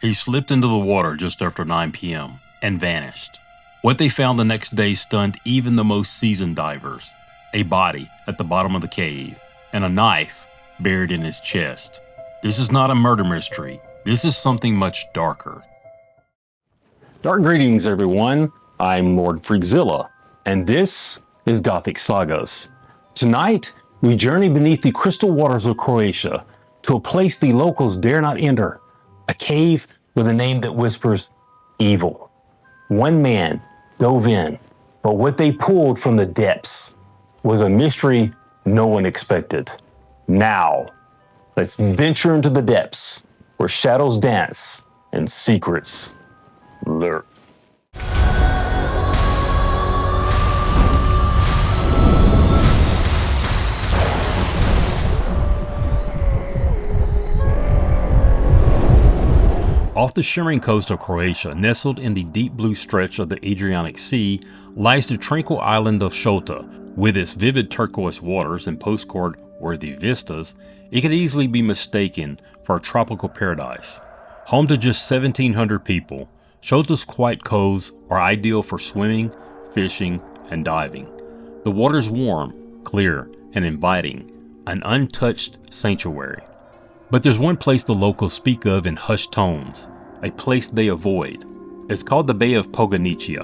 He slipped into the water just after 9 p.m. and vanished. What they found the next day stunned even the most seasoned divers. A body at the bottom of the cave and a knife buried in his chest. This is not a murder mystery. This is something much darker. Dark greetings, everyone. I'm Lord FreakZilla, and this is Gothic Sagas. Tonight, we journey beneath the crystal waters of Croatia to a place the locals dare not enter, a cave with a name that whispers evil. One man dove in, but what they pulled from the depths was a mystery no one expected. Now, let's venture into the depths where shadows dance and secrets lurk. Off the shimmering coast of Croatia, nestled in the deep blue stretch of the Adriatic Sea, lies the tranquil island of Shota. With its vivid turquoise waters and postcard-worthy vistas, it could easily be mistaken for a tropical paradise. Home to just 1,700 people, Shota's quiet coves are ideal for swimming, fishing, and diving. The water's warm, clear, and inviting, an untouched sanctuary. But there's one place the locals speak of in hushed tones, a place they avoid. It's called the Bay of Poganica.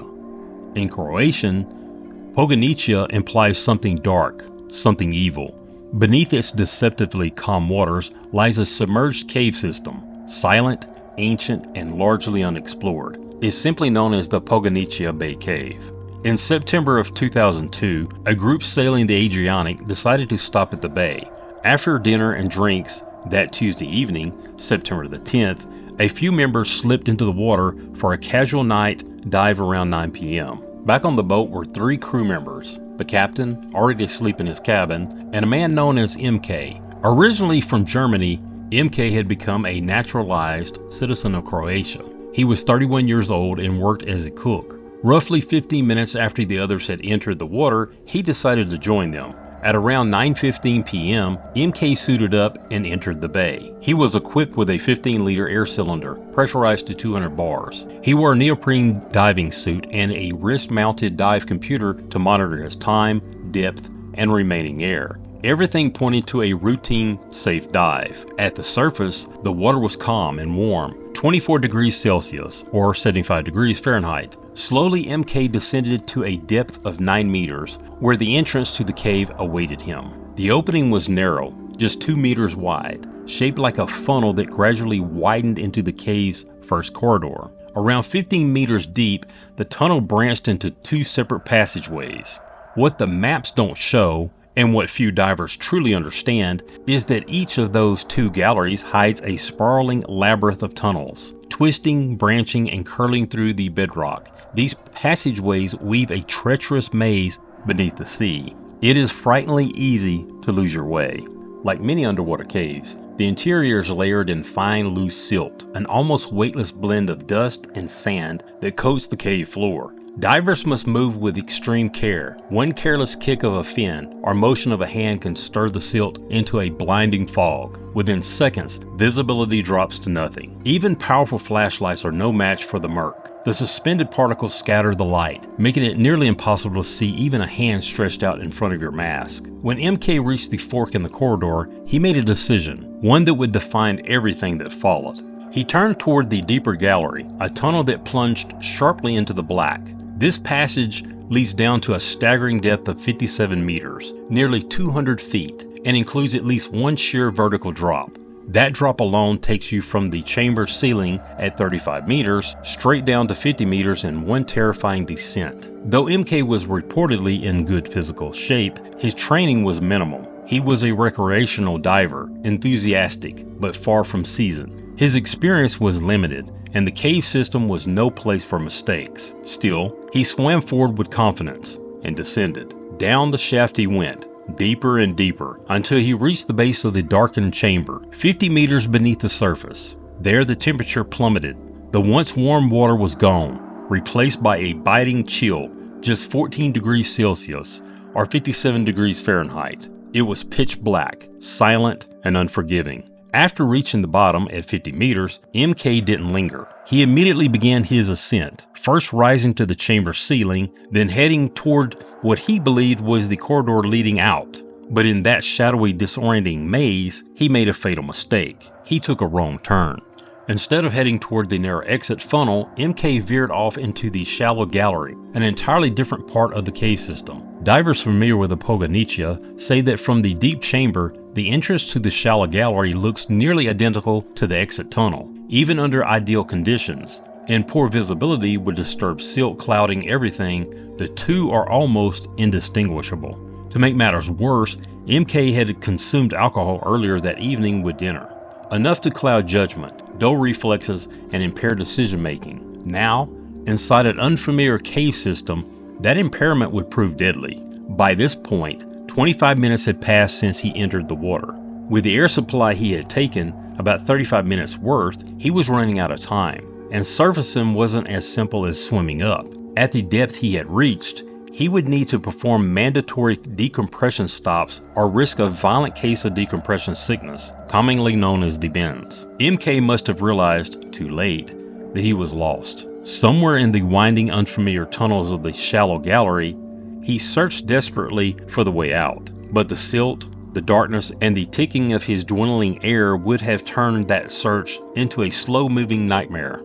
In Croatian, Poganica implies something dark, something evil. Beneath its deceptively calm waters lies a submerged cave system, silent, ancient, and largely unexplored. It's simply known as the Poganica Bay Cave. In September of 2002, a group sailing the Adriatic decided to stop at the bay. After dinner and drinks that Tuesday evening, September the 10th, a few members slipped into the water for a casual night dive around 9 p.m. Back on the boat were 3 crew members, the captain, already asleep in his cabin, and a man known as MK. Originally from Germany, MK had become a naturalized citizen of Croatia. He was 31 years old and worked as a cook. Roughly 15 minutes after the others had entered the water, he decided to join them. At around 9:15 p.m., MK suited up and entered the bay. He was equipped with a 15-liter air cylinder, pressurized to 200 bars. He wore a neoprene diving suit and a wrist-mounted dive computer to monitor his time, depth, and remaining air. Everything pointed to a routine, safe dive. At the surface, the water was calm and warm, 24 degrees Celsius, or 75 degrees Fahrenheit. Slowly, MK descended to a depth of 9 meters, where the entrance to the cave awaited him. The opening was narrow, just 2 meters wide, shaped like a funnel that gradually widened into the cave's first corridor. Around 15 meters deep, the tunnel branched into 2 separate passageways. What the maps don't show, and what few divers truly understand, is that each of those 2 galleries hides a sprawling labyrinth of tunnels, twisting, branching, and curling through the bedrock. These passageways weave a treacherous maze beneath the sea. It is frighteningly easy to lose your way. Like many underwater caves, the interior is layered in fine, loose silt, an almost weightless blend of dust and sand that coats the cave floor. Divers must move with extreme care. One careless kick of a fin or motion of a hand can stir the silt into a blinding fog. Within seconds, visibility drops to nothing. Even powerful flashlights are no match for the murk. The suspended particles scatter the light, making it nearly impossible to see even a hand stretched out in front of your mask. When MK reached the fork in the corridor, he made a decision, one that would define everything that followed. He turned toward the deeper gallery, a tunnel that plunged sharply into the black. This passage leads down to a staggering depth of 57 meters, nearly 200 feet, and includes at least one sheer vertical drop. That drop alone takes you from the chamber ceiling at 35 meters straight down to 50 meters in one terrifying descent. Though MK was reportedly in good physical shape, his training was minimal. He was a recreational diver, enthusiastic, but far from seasoned. His experience was limited, and the cave system was no place for mistakes. Still, he swam forward with confidence and descended. Down the shaft he went, deeper and deeper, until he reached the base of the darkened chamber, 50 meters beneath the surface. There the temperature plummeted. The once warm water was gone, replaced by a biting chill, just 14 degrees Celsius, or 57 degrees Fahrenheit. It was pitch black, silent, and unforgiving. After reaching the bottom at 50 meters, MK didn't linger. He immediately began his ascent, first rising to the chamber ceiling, then heading toward what he believed was the corridor leading out. But in that shadowy, disorienting maze, he made a fatal mistake. He took a wrong turn. Instead of heading toward the narrow exit funnel, MK veered off into the shallow gallery, an entirely different part of the cave system. Divers familiar with the Poganica say that from the deep chamber, the entrance to the shallow gallery looks nearly identical to the exit tunnel, even under ideal conditions, and poor visibility would disturb silt clouding everything. The two are almost indistinguishable. To make matters worse, MK had consumed alcohol earlier that evening with dinner, enough to cloud judgment, dull reflexes, and impair decision-making. Now, inside an unfamiliar cave system, that impairment would prove deadly. By this point, 25 minutes had passed since he entered the water. With the air supply he had taken, about 35 minutes worth, he was running out of time, and surfacing wasn't as simple as swimming up. At the depth he had reached, he would need to perform mandatory decompression stops or risk a violent case of decompression sickness, commonly known as the bends. MK must have realized, too late, that he was lost. Somewhere in the winding, unfamiliar tunnels of the shallow gallery, he searched desperately for the way out. But the silt, the darkness, and the ticking of his dwindling air would have turned that search into a slow-moving nightmare.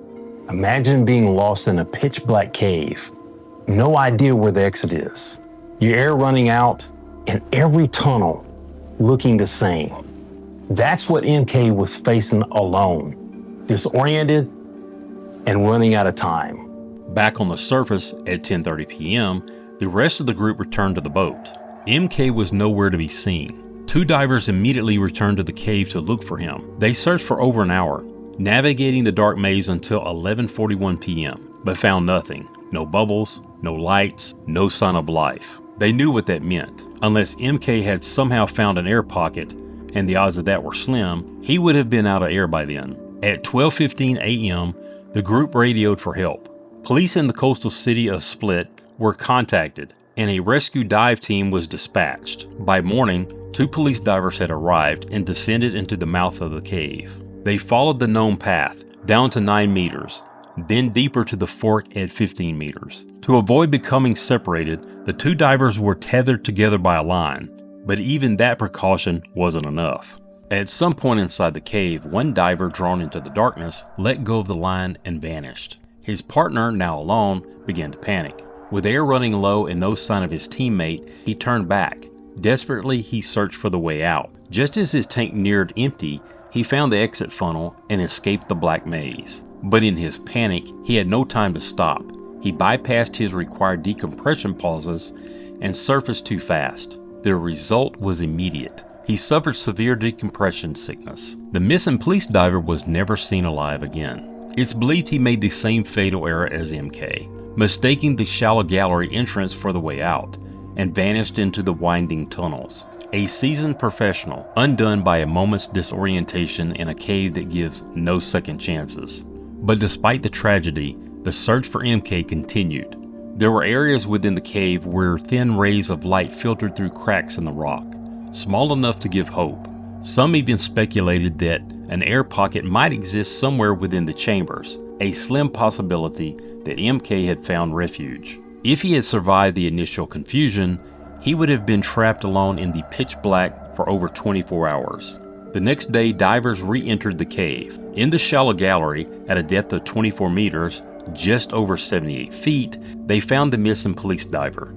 Imagine being lost in a pitch-black cave. No idea where the exit is. Your air running out, and every tunnel looking the same. That's what MK was facing alone, disoriented and running out of time. Back on the surface at 10:30 p.m., the rest of the group returned to the boat. MK was nowhere to be seen. Two divers immediately returned to the cave to look for him. They searched for over an hour, navigating the dark maze until 11:41 p.m., but found nothing. No bubbles, no lights, no sign of life. They knew what that meant. Unless MK had somehow found an air pocket, and the odds of that were slim, he would have been out of air by then. At 12:15 a.m., the group radioed for help. Police in the coastal city of Split were contacted, and a rescue dive team was dispatched. By morning, 2 police divers had arrived and descended into the mouth of the cave. They followed the known path, down to 9 meters, then deeper to the fork at 15 meters. To avoid becoming separated, the 2 divers were tethered together by a line, but even that precaution wasn't enough. At some point inside the cave, one diver, drawn into the darkness, let go of the line and vanished. His partner, now alone, began to panic. With air running low and no sign of his teammate, he turned back. Desperately, he searched for the way out. Just as his tank neared empty, he found the exit funnel and escaped the black maze. But in his panic, he had no time to stop. He bypassed his required decompression pauses and surfaced too fast. The result was immediate. He suffered severe decompression sickness. The missing police diver was never seen alive again. It's believed he made the same fatal error as MK, mistaking the shallow gallery entrance for the way out, and vanished into the winding tunnels. A seasoned professional, undone by a moment's disorientation in a cave that gives no second chances. But despite the tragedy, the search for MK continued. There were areas within the cave where thin rays of light filtered through cracks in the rock, small enough to give hope. Some even speculated that an air pocket might exist somewhere within the chambers, a slim possibility that MK had found refuge. If he had survived the initial confusion, he would have been trapped alone in the pitch black for over 24 hours. The next day, divers re-entered the cave. In the shallow gallery, at a depth of 24 meters, just over 78 feet, they found the missing police diver.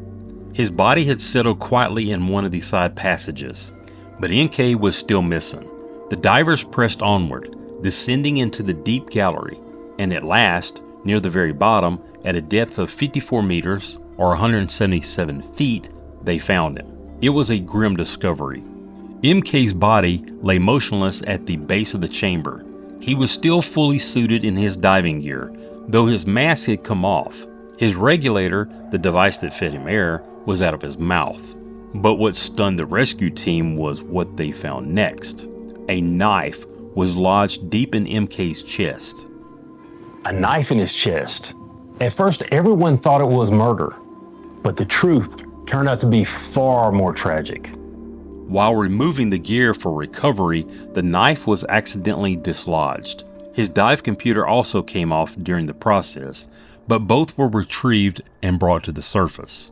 His body had settled quietly in one of the side passages, but MK was still missing. The divers pressed onward, descending into the deep gallery, and at last, near the very bottom, at a depth of 54 meters, or 177 feet, they found him. It was a grim discovery. MK's body lay motionless at the base of the chamber. He was still fully suited in his diving gear, though his mask had come off. His regulator, the device that fed him air, was out of his mouth. But what stunned the rescue team was what they found next. A knife was lodged deep in MK's chest. A knife in his chest. At first, everyone thought it was murder, but the truth turned out to be far more tragic. While removing the gear for recovery, the knife was accidentally dislodged. His dive computer also came off during the process, but both were retrieved and brought to the surface.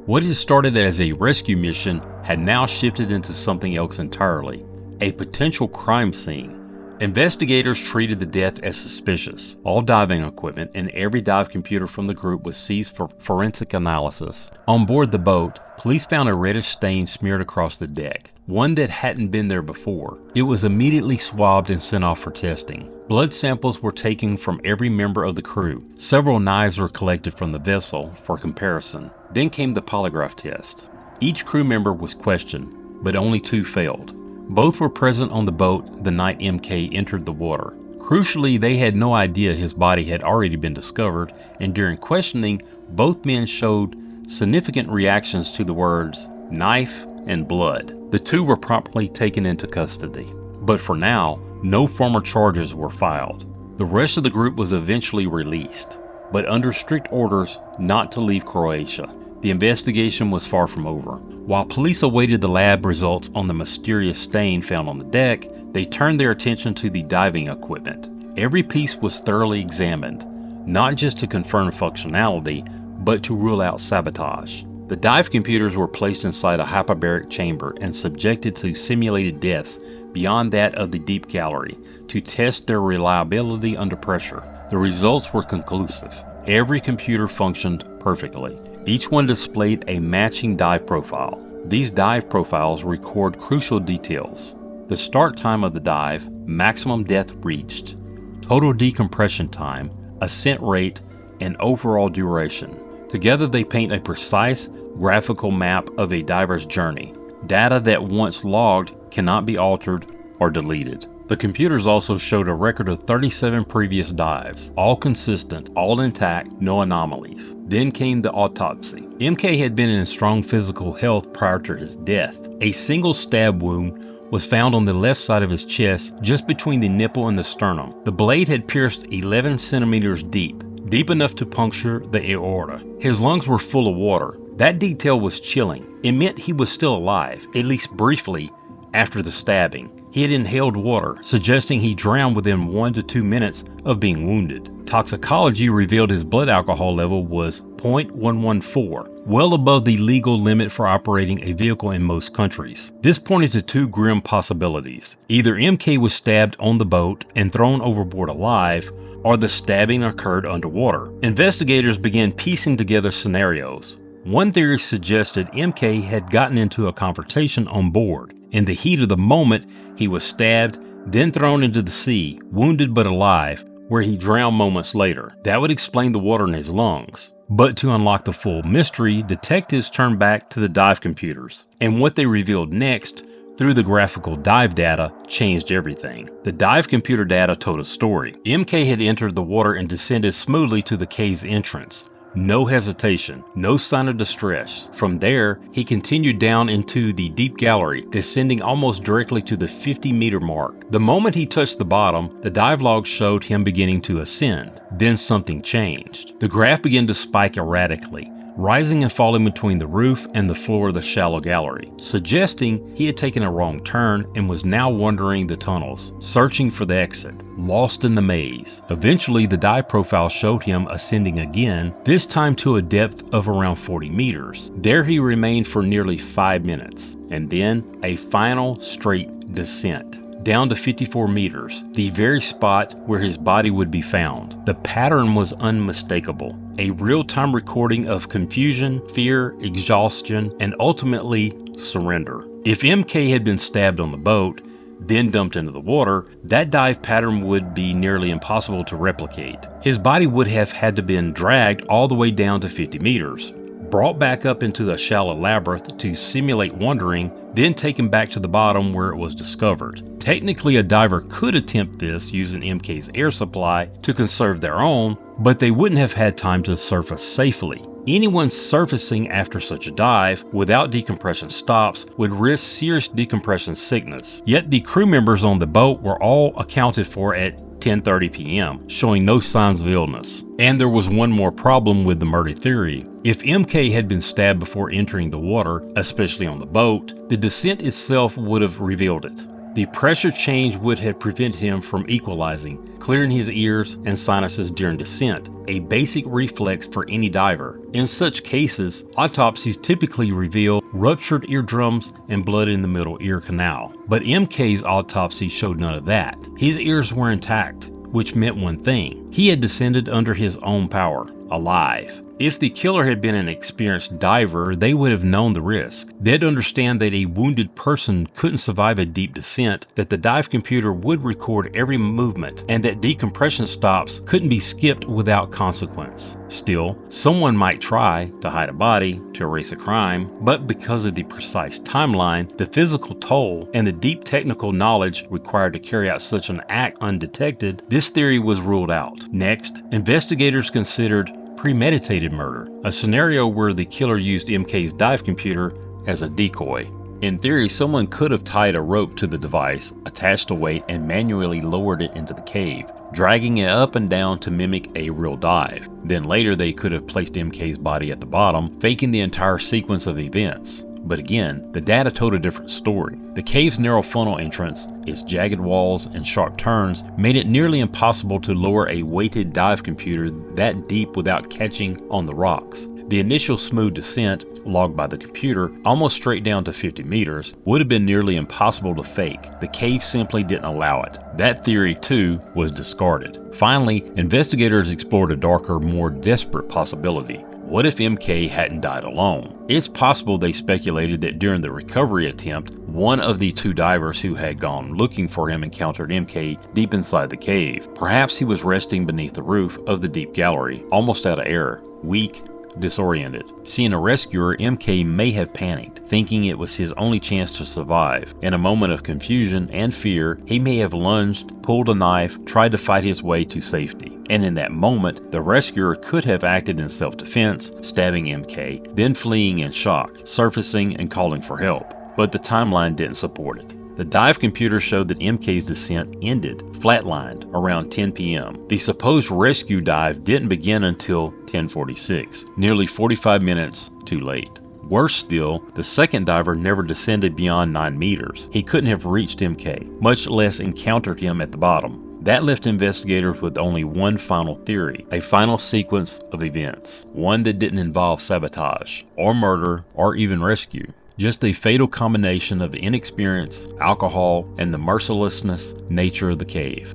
What had started as a rescue mission had now shifted into something else entirely, a potential crime scene. Investigators treated the death as suspicious. All diving equipment and every dive computer from the group was seized for forensic analysis. On board the boat, police found a reddish stain smeared across the deck, one that hadn't been there before. It was immediately swabbed and sent off for testing. Blood samples were taken from every member of the crew. Several knives were collected from the vessel for comparison. Then came the polygraph test. Each crew member was questioned, but only 2 failed. Both were present on the boat the night MK entered the water. Crucially, they had no idea his body had already been discovered, and during questioning, both men showed significant reactions to the words knife and blood. The 2 were promptly taken into custody. But for now, no formal charges were filed. The rest of the group was eventually released, but under strict orders not to leave Croatia. The investigation was far from over. While police awaited the lab results on the mysterious stain found on the deck, they turned their attention to the diving equipment. Every piece was thoroughly examined, not just to confirm functionality, but to rule out sabotage. The dive computers were placed inside a hyperbaric chamber and subjected to simulated deaths beyond that of the deep gallery to test their reliability under pressure. The results were conclusive. Every computer functioned perfectly. Each one displayed a matching dive profile. These dive profiles record crucial details: the start time of the dive, maximum depth reached, total decompression time, ascent rate, and overall duration. Together they paint a precise graphical map of a diver's journey, data that once logged cannot be altered or deleted. The computers also showed a record of 37 previous dives, all consistent, all intact, no anomalies. Then came the autopsy. MK had been in strong physical health prior to his death. A single stab wound was found on the left side of his chest, just between the nipple and the sternum. The blade had pierced 11 centimeters deep enough to puncture the aorta. His lungs were full of water. That detail was chilling. It meant he was still alive, at least briefly, after the stabbing. He had inhaled water, suggesting he drowned within 1 to 2 minutes of being wounded. Toxicology revealed his blood alcohol level was 0.114, well above the legal limit for operating a vehicle in most countries. This pointed to 2 grim possibilities. Either MK was stabbed on the boat and thrown overboard alive, or the stabbing occurred underwater. Investigators began piecing together scenarios. One theory suggested MK had gotten into a confrontation on board. In the heat of the moment, he was stabbed, then thrown into the sea, wounded but alive, where he drowned moments later. That would explain the water in his lungs. But to unlock the full mystery, detectives turned back to the dive computers. And what they revealed next, through the graphical dive data, changed everything. The dive computer data told a story. MK had entered the water and descended smoothly to the cave's entrance. No hesitation, no sign of distress. From there, he continued down into the deep gallery, descending almost directly to the 50-meter mark. The moment he touched the bottom, the dive log showed him beginning to ascend. Then something changed. The graph began to spike erratically, rising and falling between the roof and the floor of the shallow gallery, suggesting he had taken a wrong turn and was now wandering the tunnels, searching for the exit, lost in the maze. Eventually, the dive profile showed him ascending again, this time to a depth of around 40 meters. There he remained for nearly 5 minutes, and then a final straight descent down to 54 meters, the very spot where his body would be found. The pattern was unmistakable, a real-time recording of confusion, fear, exhaustion, and ultimately surrender. If MK had been stabbed on the boat, then dumped into the water, that dive pattern would be nearly impossible to replicate. His body would have had to been dragged all the way down to 50 meters, brought back up into the shallow labyrinth to simulate wandering, then taken back to the bottom where it was discovered. Technically, a diver could attempt this using MK's air supply to conserve their own, but they wouldn't have had time to surface safely. Anyone surfacing after such a dive without decompression stops would risk serious decompression sickness. Yet the crew members on the boat were all accounted for at 10:30 p.m., showing no signs of illness. And there was one more problem with the murder theory. If MK had been stabbed before entering the water, especially on the boat, the descent itself would have revealed it. The pressure change would have prevented him from equalizing, clearing his ears and sinuses during descent, a basic reflex for any diver. In such cases, autopsies typically reveal ruptured eardrums and blood in the middle ear canal. But MK's autopsy showed none of that. His ears were intact, which meant one thing: he had descended under his own power, alive. If the killer had been an experienced diver, they would have known the risk. They'd understand that a wounded person couldn't survive a deep descent, that the dive computer would record every movement, and that decompression stops couldn't be skipped without consequence. Still, someone might try to hide a body, to erase a crime, but because of the precise timeline, the physical toll, and the deep technical knowledge required to carry out such an act undetected, this theory was ruled out. Next, investigators considered premeditated murder, a scenario where the killer used MK's dive computer as a decoy. In theory, someone could have tied a rope to the device, attached a weight, and manually lowered it into the cave, dragging it up and down to mimic a real dive. Then later they could have placed MK's body at the bottom, faking the entire sequence of events. But again, the data told a different story. The cave's narrow funnel entrance, its jagged walls and sharp turns, made it nearly impossible to lower a weighted dive computer that deep without catching on the rocks. The initial smooth descent, logged by the computer, almost straight down to 50 meters, would have been nearly impossible to fake. The cave simply didn't allow it. That theory, too, was discarded. Finally, investigators explored a darker, more desperate possibility. What if MK hadn't died alone? It's possible they speculated that during the recovery attempt, one of the two divers who had gone looking for him encountered MK deep inside the cave. Perhaps he was resting beneath the roof of the deep gallery, almost out of air, weak, disoriented. Seeing a rescuer, MK may have panicked, thinking it was his only chance to survive. In a moment of confusion and fear, he may have lunged, pulled a knife, tried to fight his way to safety. And in that moment, the rescuer could have acted in self-defense, stabbing MK, then fleeing in shock, surfacing and calling for help. But the timeline didn't support it. The dive computer showed that MK's descent ended, flatlined, around 10 p.m. The supposed rescue dive didn't begin until 10:46, nearly 45 minutes too late. Worse still, the second diver never descended beyond 9 meters. He couldn't have reached MK, much less encountered him at the bottom. That left investigators with only one final theory, a final sequence of events, one that didn't involve sabotage, or murder, or even rescue. Just a fatal combination of inexperience, alcohol, and the mercilessness nature of the cave.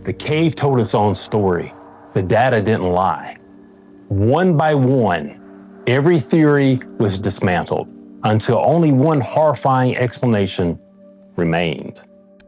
The cave told its own story. The data didn't lie. One by one, every theory was dismantled until only one horrifying explanation remained.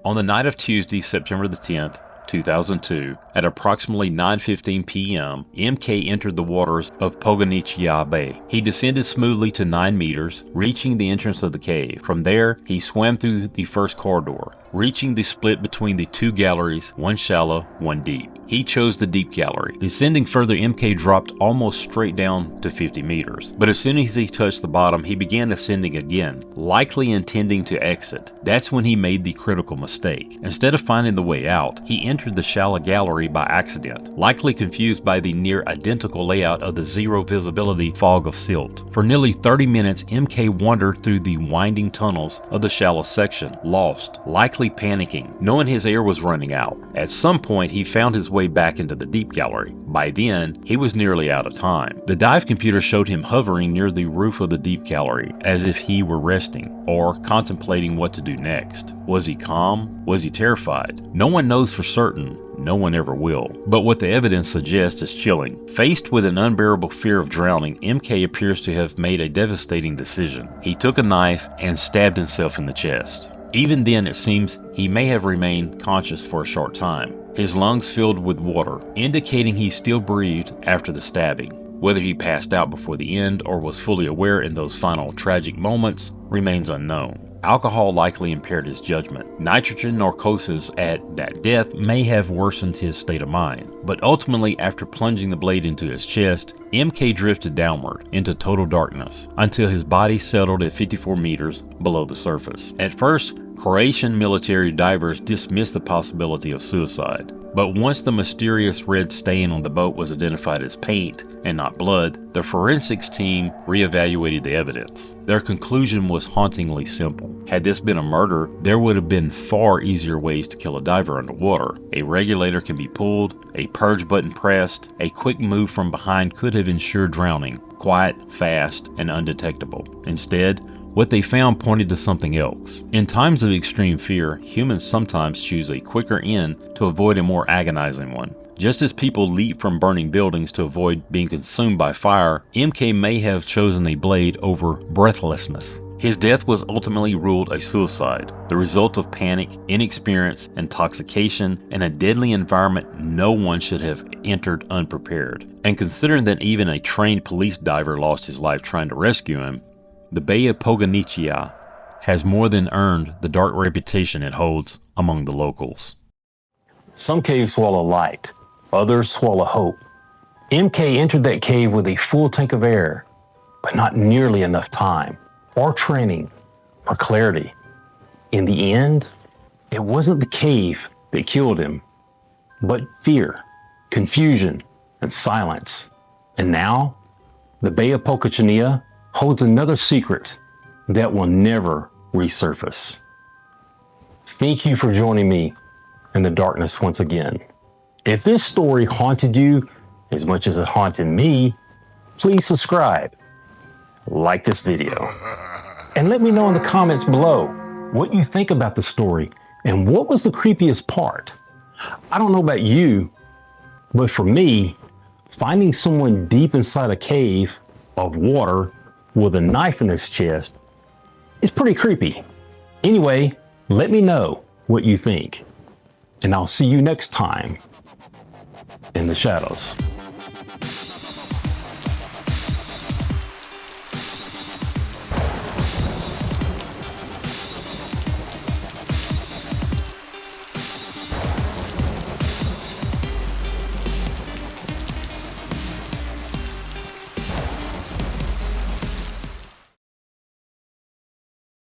On the night of Tuesday, September the 10th, 2002, at approximately 9:15 p.m., MK entered the waters of Poganica Bay. He descended smoothly to 9 meters, reaching the entrance of the cave. From there, he swam through the first corridor, reaching the split between the two galleries, one shallow, one deep. He chose the deep gallery. Descending further, MK dropped almost straight down to 50 meters. But as soon as he touched the bottom, he began ascending again, likely intending to exit. That's when he made the critical mistake. Instead of finding the way out, he entered the shallow gallery by accident, likely confused by the near identical layout of the zero visibility fog of silt. For nearly 30 minutes, MK wandered through the winding tunnels of the shallow section, lost, likely panicking, knowing his air was running out. At some point, he found his way back into the deep gallery. By then, he was nearly out of time. The dive computer showed him hovering near the roof of the deep gallery, as if he were resting, or contemplating what to do next. Was he calm? Was he terrified? No one knows for certain. No one ever will. But what the evidence suggests is chilling. Faced with an unbearable fear of drowning, MK appears to have made a devastating decision. He took a knife and stabbed himself in the chest. Even then, it seems he may have remained conscious for a short time, his lungs filled with water, indicating he still breathed after the stabbing. Whether he passed out before the end or was fully aware in those final tragic moments remains unknown. Alcohol likely impaired his judgment. Nitrogen narcosis at that death may have worsened his state of mind. But ultimately, after plunging the blade into his chest, MK drifted downward into total darkness until his body settled at 54 meters below the surface. At first, Croatian military divers dismissed the possibility of suicide. But once the mysterious red stain on the boat was identified as paint and not blood, the forensics team reevaluated the evidence. Their conclusion was hauntingly simple. Had this been a murder, there would have been far easier ways to kill a diver underwater. A regulator can be pulled, a purge button pressed, a quick move from behind could have ensured drowning, quiet, fast, and undetectable. Instead, what they found pointed to something else. In times of extreme fear, humans sometimes choose a quicker end to avoid a more agonizing one. Just as people leap from burning buildings to avoid being consumed by fire, MK may have chosen a blade over breathlessness. His death was ultimately ruled a suicide, the result of panic, inexperience, intoxication, and a deadly environment no one should have entered unprepared. And considering that even a trained police diver lost his life trying to rescue him, the Bay of Poganica has more than earned the dark reputation it holds among the locals. Some caves swallow light, others swallow hope. MK entered that cave with a full tank of air, but not nearly enough time, or training, or clarity. In the end, it wasn't the cave that killed him, but fear, confusion, and silence. And now, the Bay of Poganica holds another secret that will never resurface. Thank you for joining me in the darkness once again. If this story haunted you as much as it haunted me, please subscribe, like this video, and let me know in the comments below what you think about the story and what was the creepiest part. I don't know about you, but for me, finding someone deep inside a cave of water with a knife in his chest is pretty creepy. Anyway, let me know what you think, and I'll see you next time in the shadows.